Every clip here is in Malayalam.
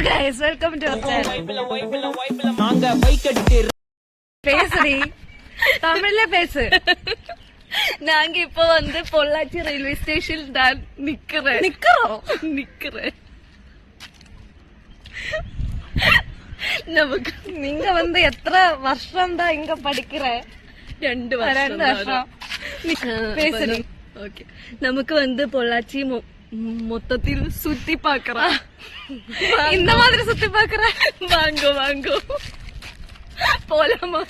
guys, welcome to our channel. பேசுடி தமிழ்ல பேசு. நாங்க இப்ப வந்து பொள்ளாச்சி ரயில்வே ஸ்டேஷன் தான் நிக்கிறேன். நமக்கு நீங்க வந்து எത്ര வருஷம் தான் இங்க படிக்கிற? 2 வருஷம். பேசுடி. ஓகே, நமக்கு வந்து பொள்ளாச்சி மொத்தத்தில் சுத்தி பாக்குறோம். இந்த மாதிரி சுத்தி பாக்குற? வாங்கோ போலாமா?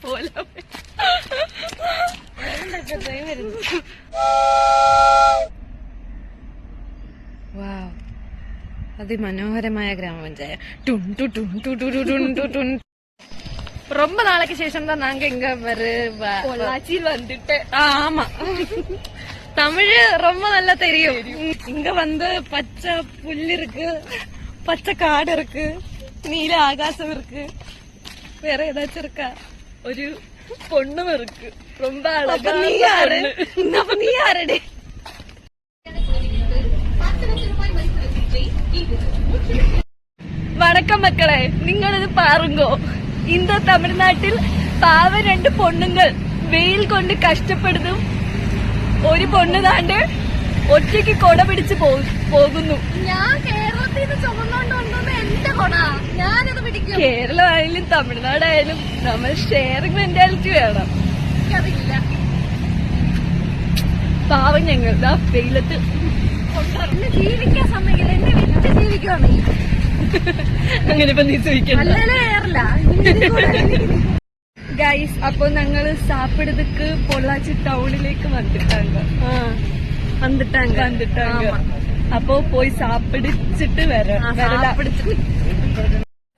പോലാമേ. അതിമനോഹരമായ ഗ്രാമപഞ്ചായത്ത്. ரொம்ப நாளைக்கு சேஷம் தான் நாங்க இங்க பொள்ளாச்சியில் வந்துட்டு. ஆமா, தமிழ் ரொம்ப நல்லா தெரியும். இங்க வந்து பச்சை புல்லு இருக்கு, பச்சை காடு இருக்கு, நீல ஆகாசம் இருக்கு. வேற ஏதாச்சும் இருக்கா? ഒരു പൊണ്ണും ഇருக்கு. ரொம்ப அழகா. நீ யாரு? வணக்கம் மக்களே, നിങ്ങൾ ഇത് പാരുங்கോ. இந்த തമിഴ്നാട്ടിൽ പാവ 2 പൊണ്ണുങ്ങൾ വെയിൽ കൊണ്ട് കഷ്ടപ്പെടുന്നതും ഒരു പൊണ്ണ് താണ്ട് ഒറ്റയ്ക്ക് കൊട പിടിച്ച് പോകുന്നു. ഞാൻ കേരളത്തിൽ നിന്ന് ചുമന്നോണ്ടോണ്ടോന്ന് എന്റെ കൊട, ഞാനത് പിടിക്കും. കേരളമായാലും തമിഴ്നാടായാലും നമ്മൾ ഷെയറിംഗ് മെന്റാലിറ്റി വേണം. എനിക്കതില്ല. പാവം ഞങ്ങൾ വെയിലത്ത് എന്നെ ജീവിക്കാൻ സമ്മതിക്കില്ല. എന്നെ വിറ്റ് ജീവിക്കുവാണ്. അങ്ങനെ ഇപ്പൊ നീ ചോദിക്കണം. അല്ലേ ഏറില്ല ഗൈസ്. അപ്പൊ ഞങ്ങള് സാപ്പിടതുക്ക് പൊള്ളാച്ചി ടൗണിലേക്ക് വന്നിട്ടാങ്ക. அப்போ போய் சாப்பிடிச்சிட்டு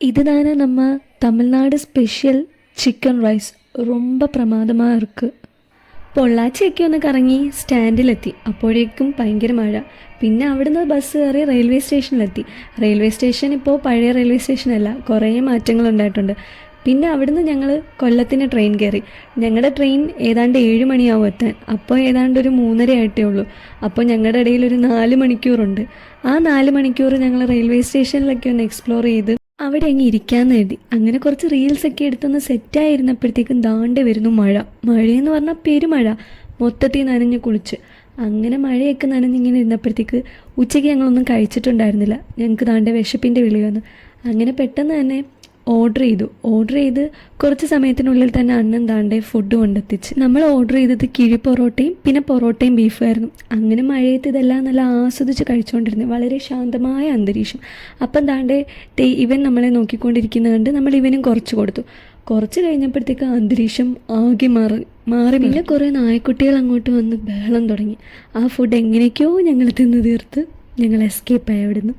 இதுதானே நம்ம தமிழ்நாடு ஸ்பெஷல் சிக்கன் ரைஸ். ரொம்ப പ്രമാദமாக இருக்குது. പൊള്ളാച്ചിയൊക്കെ ഒന്ന് കറങ്ങി സ്റ്റാൻഡിലെത്തി. അപ്പോഴേക്കും ഭയങ്കര മഴ. പിന്നെ അവിടുന്ന് ബസ് കയറി റെയിൽവേ സ്റ്റേഷനിലെത്തി. റെയിൽവേ സ്റ്റേഷൻ ഇപ്പോൾ പഴയ റെയിൽവേ സ്റ്റേഷനല്ല, കുറേ മാറ്റങ്ങളുണ്ടായിട്ടുണ്ട്. പിന്നെ അവിടുന്ന് ഞങ്ങൾ കൊല്ലത്തിന് ട്രെയിൻ കയറി. ഞങ്ങളുടെ ട്രെയിൻ ഏതാണ്ട് 7 മണിയാവും എത്താൻ. അപ്പോൾ ഏതാണ്ട് ഒരു 3:30 ആയിട്ടേ ഉള്ളൂ. അപ്പോൾ ഞങ്ങളുടെ ഇടയിൽ ഒരു 4 മണിക്കൂറുണ്ട്. ആ 4 മണിക്കൂർ ഞങ്ങൾ റെയിൽവേ സ്റ്റേഷനിലൊക്കെ ഒന്ന് എക്സ്പ്ലോർ ചെയ്ത് അവിടെ അങ്ങ് ഇരിക്കാമെന്ന് കരുതി. അങ്ങനെ കുറച്ച് റീൽസൊക്കെ എടുത്തൊന്ന് സെറ്റായിരുന്നപ്പോഴത്തേക്കും ദാണ്ടെ വരുന്നു മഴ. മഴയെന്ന് പറഞ്ഞാൽ പെരുമഴ. മൊത്തത്തിൽ നനഞ്ഞ് കുളിച്ച്. അങ്ങനെ മഴയൊക്കെ നനഞ്ഞിങ്ങനെ ഇരുന്നപ്പോഴത്തേക്ക് ഉച്ചയ്ക്ക് ഞങ്ങളൊന്നും കഴിച്ചിട്ടുണ്ടായിരുന്നില്ല. ഞങ്ങൾക്ക് ദാണ്ടെ വിശപ്പിൻ്റെ വിളി വന്നു. അങ്ങനെ പെട്ടെന്ന് തന്നെ ഓർഡർ ചെയ്ത് കുറച്ച് സമയത്തിനുള്ളിൽ തന്നെ അണ്ണൻ താണ്ടെ ഫുഡ് കൊണ്ടെത്തിച്ച്. നമ്മൾ ഓർഡർ ചെയ്തത് കിഴി പൊറോട്ടയും പിന്നെ പൊറോട്ടയും ബീഫുമായിരുന്നു. അങ്ങനെ മഴയത്ത് ഇതെല്ലാം നല്ല ആസ്വദിച്ച് കഴിച്ചുകൊണ്ടിരുന്നു. വളരെ ശാന്തമായ അന്തരീക്ഷം. അപ്പം താണ്ടെ ഇവൻ നമ്മളെ നോക്കിക്കൊണ്ടിരിക്കുന്നത് കണ്ട് നമ്മൾ ഇവനും കുറച്ച് കൊടുത്തു. കുറച്ച് കഴിഞ്ഞപ്പോഴത്തേക്ക് അന്തരീക്ഷം ആകെ മാറി. പിന്നെ കുറേ നായക്കുട്ടികൾ അങ്ങോട്ട് വന്ന് ബഹളം തുടങ്ങി. ആ ഫുഡ് എങ്ങനെയൊക്കെയോ ഞങ്ങൾ തിന്ന് തീർത്ത് ഞങ്ങൾ എസ്കേപ്പായി അവിടുന്ന്.